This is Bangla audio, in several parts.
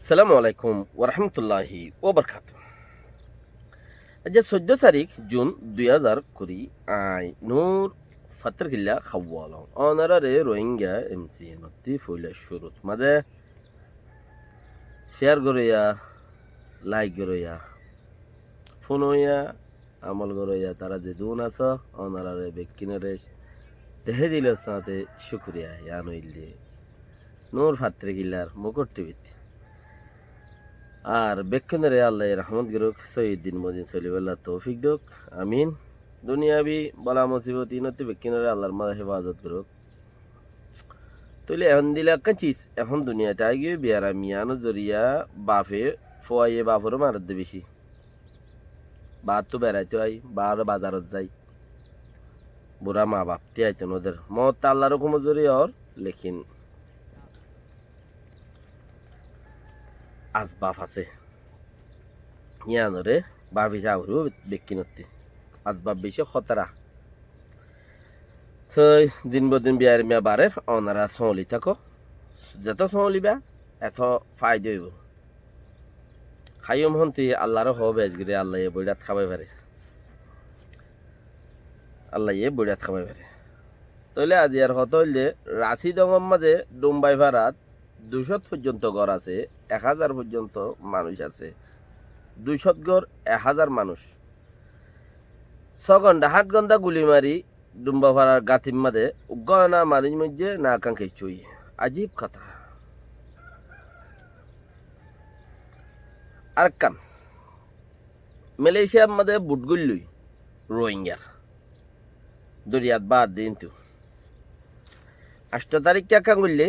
সালামু আলাইকুম ওরহামতুল্লাহি ওবরকাত। আজ 14 তারিখ জুন 2020 আই নূর ফাতর কিল্লা খাওয়াল অনারারে রোহিঙ্গা এমসি নতি ফুইলা শুরুত মাঝে শেয়ার গরইয়া লাইক গরইয়া ফোন হইয়া আমল গরইয়া তারা যে দুন আস অনারারে বেকিনারে তেহে দিল সাথে শুক্রিয়া ইয়ানইল নূর ফাতর কিল্লার মুকুট টিভিতে আর বেক্ষণের আল্লাহ রহমত গরুক সঈদিন মজিন সলিবাল্লাহ তৌফিক দুক আমিন। দুনিয়াবি বলা মুসিবত ইনতি বেক্ষণের আল্লাহর মাঝে হেফাজত করুক। তইলে এখন দিলে কাঁচিস এখন দুনিয়াতে আগে বিয়ারা মিয়ানো জরিয়া বাফে ফোয়াইয়ে বাফরও মারত দে বেশি বার তো বেড়াইতে আই বার বাজারত যাই বুড়া মা বাপতে আইতেন ওদের মত আল্লাহর হুকুম জরিয়া ওর লেকিন আসবাব আছে ইয়ানরে বাফি যাওয়ারও বেক্কি নতি আসবাব বেশি খতরা থই দিন বদিন বিয়ার মিয়া বারের অনারা সলি থাকো যত সলিবা এত ফায়দা হইব খাইম হন্তি আল্লাহরও হবে আজকে আল্লাহ বইরাত খাবাই পারে আল্লাহ বইরাত খাবাই পারে তইলে আজি আর হত হইলে রাশি দঙর মাঝে ডুম্বাই ভাড়াত 200 পর্যন্ত ঘর আছে 1000 পর্যন্ত মানুষ আছে 200 ঘর 1000 মানুষ 6 ঘন্টা 8 ঘন্টা গুলি মারি ডুম্বা ভাড়ার গাতিম মাঝে উগ্গনা মানুষ মধ্যে না আকাঙ্ক্ষে চুই আজীব কথা। আর কাম মালয়েশিয়ার মধ্যে বুটগুল্লুই রোহিঙ্গার দরিয়াত বাদ দিন তো 8 তারিখ কে কাঙ্গুল্লে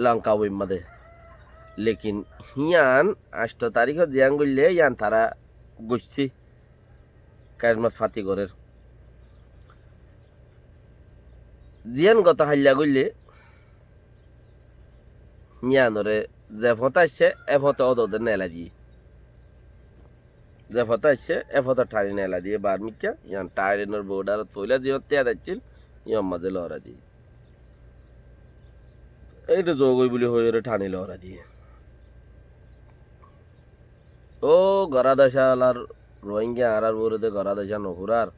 লঙ্কা ওই মধ্যে লেকিন হিয়ান 8 তারিখে জিয়ান গইলে ইয়ান তারা গুছছি কাজমাস ফাতি গরের জিয়ান গত হাল্লা গইলে ইয়ানরে যে ফতা আসছে এ ফতা ওদের নেলা দিয়ে যে ফতা আসছে এ ফতা ঠাড়ি নেলা দিয়ে বার্মিকা ইয়ান টায়ারের বোর্ডার তৈলা জিও তে যাচ্ছিল ইয়ার মাঝে লড়া দিয়ে এইটা যোগই বলি হয়ে ঠানি লড়া দিয়ে ও গরাদশা আর রোহিঙ্গা আর বড়দে গরাদশা নহুরার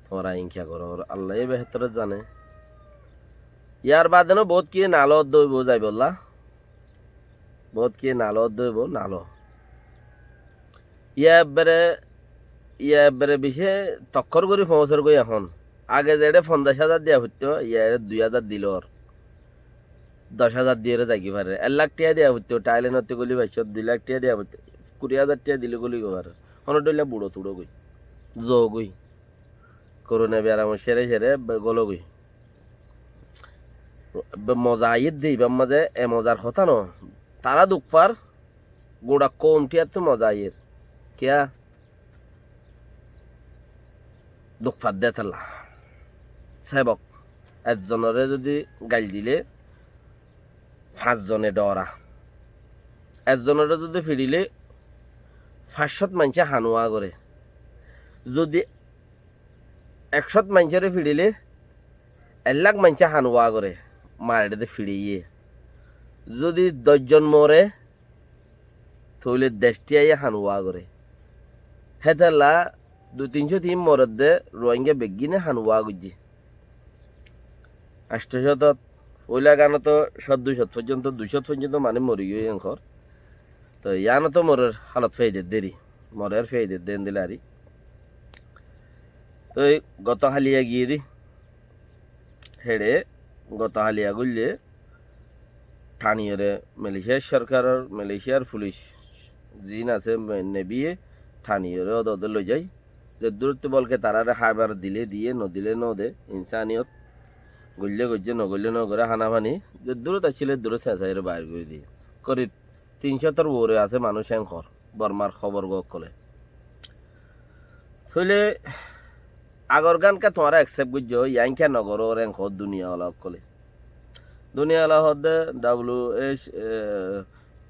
তোমরা ইনখ্যা করো আল্লাহ বেহতর জানে। ইয়ার বাদে বহুত কি নালো দইব যাই বললা বহুত কি নালো দইব নালো ইয়ারে বেশি তক্কর করি পৌঁছর গই এখন আগে যে 50,000 দিয়া হইতো ইয়ার 2,000 দিল 10,000 দিয়ে যাইকি পারে 1 লাখ টিয়া দেওয়া হইতো টাইলে নতে গলি 2 লাখ টিয়া দেওয়া হইতো 20,000 টিয়া দিলে গলি গোবার হন ডইলা বুড়ো তুড়ো গই জো গই করোনা বেড়াম সেরে সেরে গলো গই মজা আইত দিই বাম মাঝে এ মজার কথা ন তারা দুঃখ পার গোড়া কম টিয়ার তো মজা আইয়ের কিয়া দুঃখ পার দে তাল্লা সেবক একজনরে যদি গাইল দিলে 5 জনে ডরা একজনের যদি ফিরিলে 500 মানুষে হানুয়া করে যদি 100 মানুষের ফিরিলে 1 লাখ মানুষে হানুয়া করে মারেতে ফিরিয়ে যদি 10 জন মরে তাহলে 10টি আইয়া হানুয়া করে হেতালা 200-300 টিম মরদ দে রোহিঙ্গা বেগিনে হানুয়া গুজি 800 ওইলা গানো তো 200 পর্যন্ত 200 পর্যন্ত মানে মরি গিয়ে এখর তো ইয়ানো তো মরের হালত ফেয়ে দেরি মরের ফেয়ে দেন দিলে আরি তো গত হালিয়া গিয়ে দি হেড়ে গত হালিয়া গুললে স্থানীয়রে মালয়েশিয়ার সরকারের মালয়েশিয়ার পুলিশ জিন আছে নেবিয়ে স্থানীয়রে ওদের লই যায় যে দূরত্ব বলকে তারারে খাবার দিলে দিয়ে নদিলে নদে ইনসানিয়ত গল্লে গজ্জে নগল্লে নগরে হানাফানি যে দূরত আসলে দূরে চেঁচাইরে বাইর করে দিয়ে করিব 300 ওরে আছে মানুষ এঙ্কর বর্মার খবর গলে চলে আগর গানকে তোমারা একসেপ্ট করছো ইয়াংখ্যা নগর এঙ্ক দুনিয়া অলগ কলে দুনিয়া আলা হদে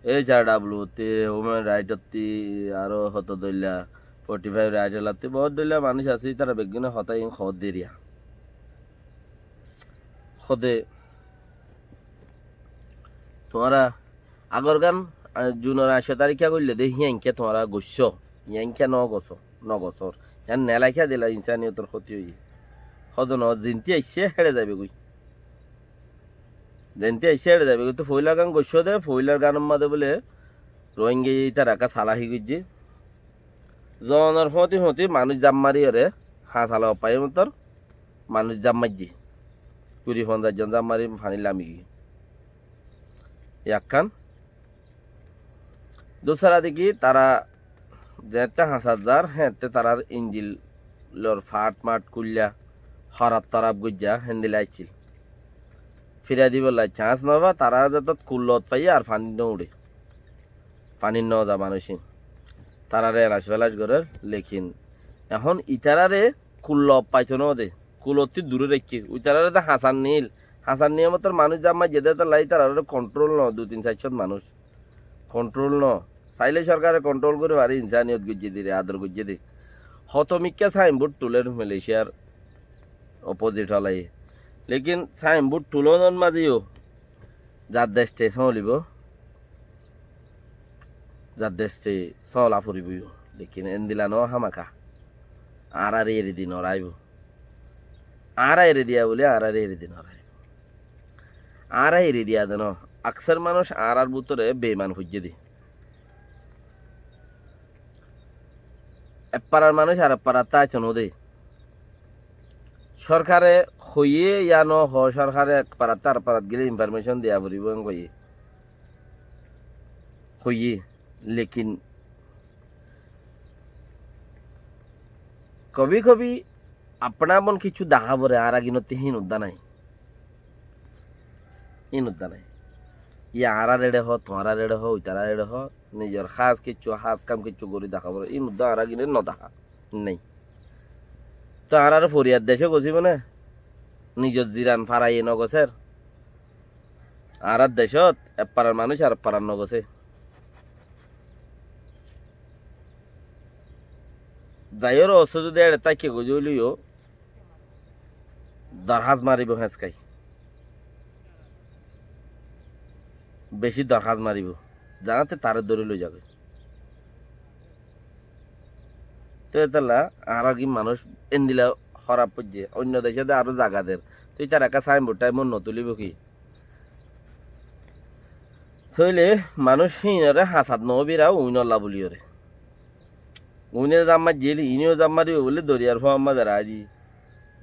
WHRW তে হিউম্যান রাইটতি আরো হত দইলা 45 রাইট লাতে বহুত দইলা মানুষ আছে তারা বেগুনে হতাই খদ দেরিয়া খদে তোমরা আগর গান জুনের 8 তারিখে করলে দে হিয়াংকে তোমারা গস্য হিয়াংকে নগছর ইয়ান নেলাইখা দিলা ইনসানিয়তর ক্ষতি হই সদন জিনতি আইসে হেড়ে যাবে গই জিনতি আইসে হেড়ে যাবে তো ফইলার গান গস্য দে ফইলার গানের মাঝে বলে রোহিঙ্গা তার একা সালাহি গুজি জনের হতি মানুষ জাম মারি ওরে হাঁস আলো পাই মতর মানুষ জাম মারজি 20-50 জন জাম মারি ফানি লামি গিয়ে ইয়াকান দোসরা দেখি তারা যেতে হাসার যার হেঁতে তারার ইঞ্জিল লর ফাট মাট কুল্লা হরাব তরাব গুজ্জা হেন্দিলে আইছিল ফিরা দিব লাই চান্স নবা তারা যত কুল্লত পাই আর ফানি নৌড়ে ফানি ন যা মানুষই তারারে এলাস ফেলাস করে লেখিন এখন ইতারারে কুল্ল পাইতো ন দে কুলতি দূরে রেখি ওই তারারে তো হাসান নিয়ে মতো মানুষ জামাই যেতে তো লাই তারা কন্ট্রোল ন 2-3-4 মানুষ কন্ট্রোল ন চাইলে সরকারে কন্ট্রোল করে আর ইনসানিয়ত গুজিয়ে দিলে আদর গুজিয়ে দি হতমিক্কা সাইনবোর্ড তুলেন মালয়েশিয়ার অপোজিট হলাই লেকিন সাইনবোর্ড তুলনের মাঝেও যার দেশে চলিব যার দেশে চলা ফুরিবও লেকিন এন দিলা ন হামাকা আর এরি দিন অরাইব আর এরি দিয়া বলে আর এরি দিন অরাইব আর এরি দিয়া দেন আকসার মানুষ আর বুতরে বেমান খুঁজে দি এপাড়ার মানুষ আর এপাড়ার তাই তো নদী সরকারে হইয়ে ন সরকারে এক পাড়াত তার পাড়াত গেলে ইনফরমেশন দিয়া ফুরিব হইয়ে লেকিন কবি আপনা মন কিছু দেখা পরে আর আগিনতে হীন উদ্যা নাই ইয়া আর রেড়ে তোমারা রেড়ে ওই তারা রেড়ে নিজের হাজ কাম কিচ্ছু করে দেখা পরে ইন উদ্যা আর আগিনে ন দেখা নাই তো আর ফরিয়ার দেশে গছিব না নিজের জিরান ফারাই নগছের আর দেশত এপাড়ার মানুষ আর পাড়ার নগছে যাইর অস্ত্র যদি তাকে গজলিও দরহাজ মারিব হেঁচকাই বেশি দরখাজ মারিব জানাতে তারে ধরে লই যাবে তো এতলা আর কি মানুষ এনদিলা খারাপ পড়ছে অন্য দেশে আরো জাগাদের তুই তার একা সাইনবোর্ড টাইমন নতুলিব কি চইলে মানুষ হিনরে হাসাত নবিরা উইনল্লা বলিওরে উইনের জাম্মা জেলি ইনিও জাম্মারি বলে দরিয়ার ফাম্মা যারা দি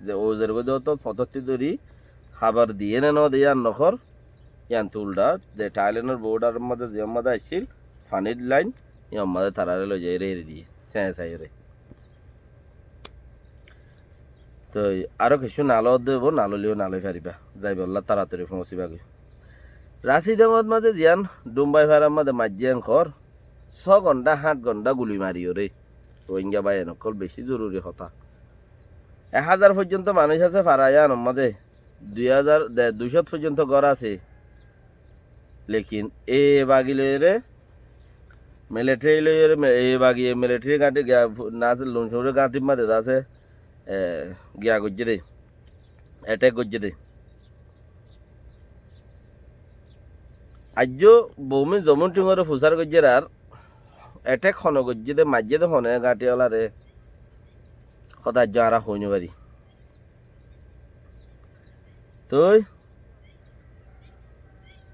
যে ওজের গদে তো ফতত্তি দরি হাবার দিয়ে না দিয়ে নখর ইয়ান তুলডা যে থাইল্যান্ডের বর্ডার মধ্যে যে মধ্যে আসছিল ফানির লাইন ইয়ার মধ্যে তারারে লই যাই রে দিয়ে চাই রে তো আরো কিছু নালো দেব নাললিও নালই ফারিবা যাই বললা তাড়াতাড়ি পৌঁছিবাগে রাশিডাঙ্গত মাঝে জিয়ান ডুম্বাই ফারার মাঝে মাজিয়ান খর 6 ঘন্টা 8 ঘন্টা গুলি মারিও রে রোহিঙ্গা বাই নকল বেশি জরুরি হতা 1000 পর্যন্ত মানুষ আছে ফারায়ান মাঝে 200 পর্যন্ত ঘর আছে লেকিন এ বাগিলে রে মিলিটারি লইরে এ বাগিয়ে মিলিটারি গাঁটি নাচ লুনসুরে গাঁটির মাঝে আছে গিয়া গজ্জে দে অ্যাটাক গজ্জে দে আজ্য বৌমি জমুন টুঙরে ফুসার গজ্জের আর অ্যাটাক খন গজ্জে দে মাঝে দে হনে গাঁটিওয়ালা রে কথা যারা হইনি পারি তুই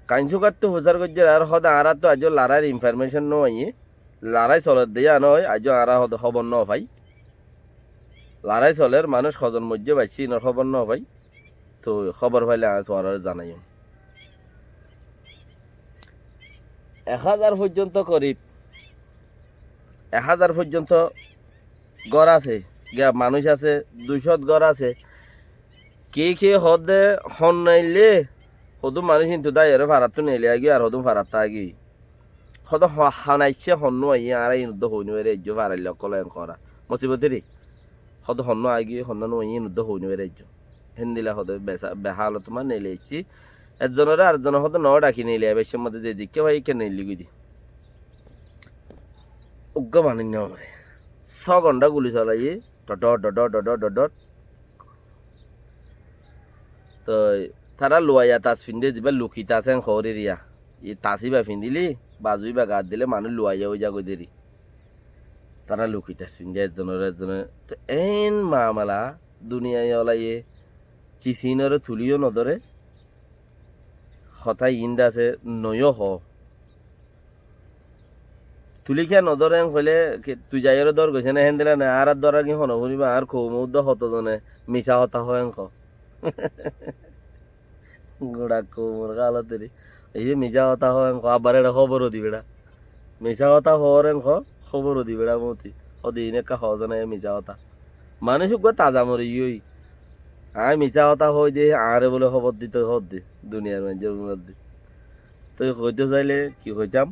কাইনসু কাটতে ফুসার গজ্জের আর হদা আরা তো আজ লারার ইনফরমেশন নয় লারাই চলত দিয়ে নয় আজ আরা হদ খবর ন ভাই লড়াই চলের মানুষ সজন মধ্যে পাইছি ইনার খবর ন ভাই তো খবর পাইলে তোমার জানাই 1000 পর্যন্ত করিব 1000 পর্যন্ত গড় আছে মানুষ আছে 200 গড় আছে কে হদে হন নাইলে হদু মানুষ কিন্তু দায় এর ভাড়াত তো নেলে আগি আর হদু ভাড়াত আগি হদ হানাইছে হন্ন আই আর ইনুদ্ধ হইনি রাজ্য ভাড়াইল কলয়ন করা মুসিবতেরই হদ হন্ন আগি হন্ন নই ইনুদ্ধ হইনি রাজ্য হিন্দিলা হদ বেহাল তোমার নেলে ইচ্ছি একজনের আরেকজনের হদ ন ডাকি নিলে বেশের মধ্যে যে দিকে ভাই কে নেলি গুদি উগ্র বানিয়ে নেওয়া 6 ঘন্টা গুলি চালাই ডট তো তারা লোয়া তাস ফিন্দে যাবে লুকিতা আছে খরিয়া ই তাসি বা ফিন্দিলি বাজুই বা গাত দিলে মানুষ লুয়াইয়া হয়ে যাগো দেরি তারা লুকিতাস ফিন্দে একজনের তো এন মামালা দুনিয়ায় ওলাইয়ে চিচিনরে তুলিও নদরে হঠাৎ ইন্দা আছে নয় হ তুলি খেয়া নদরে কইলে তুই যাইরে দর গেছে না হেন দিলা না আর দরা কি হন শুনিবা আর কৌমৌদ্দ হতজনে মিছা হতা হয় অঙ্ক গোড়া কৌমর কালতেরি এই যে মিছা হতা হয় অঙ্ক আবার এটা খবরও দিবেড়া মিছা হতা হওয়ার অঙ্ক খবরও দিবেড়া মতি সদিন একা হজনে মিছা হতা মানুষ তাজা মরি ইই আয় মিছা হতা হই দিয়ে আরে বলে খবর দিতে হত দি দুনিয়ার মানুষের মধ্যে তো হইতে চাইলে কি হইতাম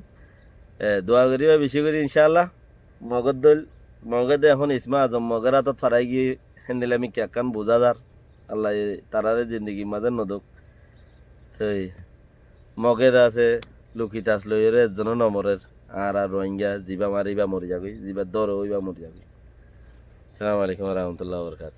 দোয়া করিবা বেশি করে ইনশাআল্লাহ মগদ এখন ইসমা আজম মগের হাতত ফারাই গিয়ে হেন্দিলে আমি কেকান বোঝা যার আল্লাহ তারারে জিন্দগি মাঝে নদক তো মগের আছে লুকিত আসলো এর একজনও নমরের আর রোহিঙ্গা জিবা মারিবা মরি যাবি জিবা দর হইবা মরি যাবি আসসালামু আলাইকুম রহমতুল্লাহ বরকাত